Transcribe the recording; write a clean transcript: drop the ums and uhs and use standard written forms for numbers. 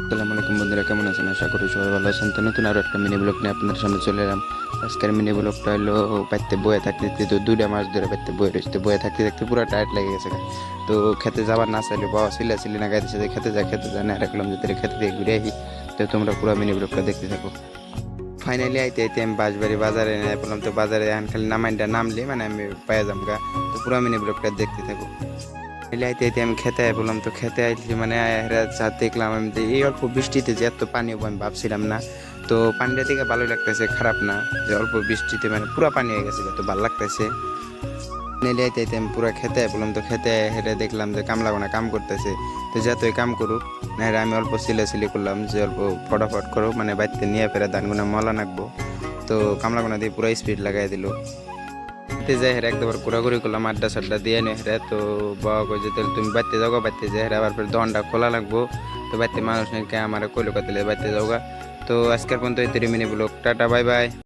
আসসালামু আলাইকুম বন্ধুরা, কেমন আছেন? আশা করি সবাই ভালো আছেন। তো নতুন আরও একটা মিনি ব্লগ নিয়ে আপনাদের সামনে চলে এলাম। আজকের মিনি ব্লগটা হলো বাড়িতে বয়ে থাকতে তো 2টা মাস ধরে বাড়িতে বয়ে রয়েছে। তো বয়ে থাকতে থাকতে পুরো টায়ার্ড লেগে গেছে। তো খেতে যাবার না চাইলে বাবা ছিলি না গাইতেছে যে খেতে যা না রাখলাম যে তোরে খেতে দিয়ে ঘুরে আসি। তো তোমরা পুরো মিনি ব্লগটা দেখতে থাকো। ফাইনালি আইতে আইতে আমি বাঁশবাড়ি বাজারে নিয়ে বললাম, তো বাজারে এখন খালি নামলে মানে আমি পায়ে যাম গা। তো পুরো মিনি ব্লগটা দেখতে থাকো। আইতে আইতে আমি খেতে বললাম, তো খেতে আইছি মানে যা দেখলাম আমি যে এই অল্প বৃষ্টিতে যে এত পানি হবো আমি ভাবছিলাম না। তো পানিটা থেকে ভালোই লাগতেছে, খারাপ না যে অল্প বৃষ্টিতে মানে পুরো পানি হয়ে গেছে, তো ভালো লাগতেছে। নেলে আইতে আইতে আমি পুরো খেতে বললাম, তো খেতে হেঁটে দেখলাম যে কামলাগোনা কাম করতেছে। তো যতই কাম করুক না, আমি অল্প সিলি করলাম যে অল্প ফটাফট করুক, মানে বাড়িতে নিয়ে ফেরা ধানগুনা মলা নাকবো। তো কামলাগোনা দিয়ে পুরো স্পিড লাগাই দিল। যাই হেরা একবার ঘোরাঘুরি করলাম, আড্ডা সাড্ডা দিয়ে নে হেরা। তো বাবা কই যে তাহলে তুমি বাড়িতে যাও, বাড়িতে যাই হেরা আবার ফের দোকানটা খোলা লাগবো। তো বাড়িতে মানুষ নেই, আমার কইলো কাতলে বাড়িতে যাওগা। তো আজকের পর্যন্ত এই 3 minute blog, tata bye bye.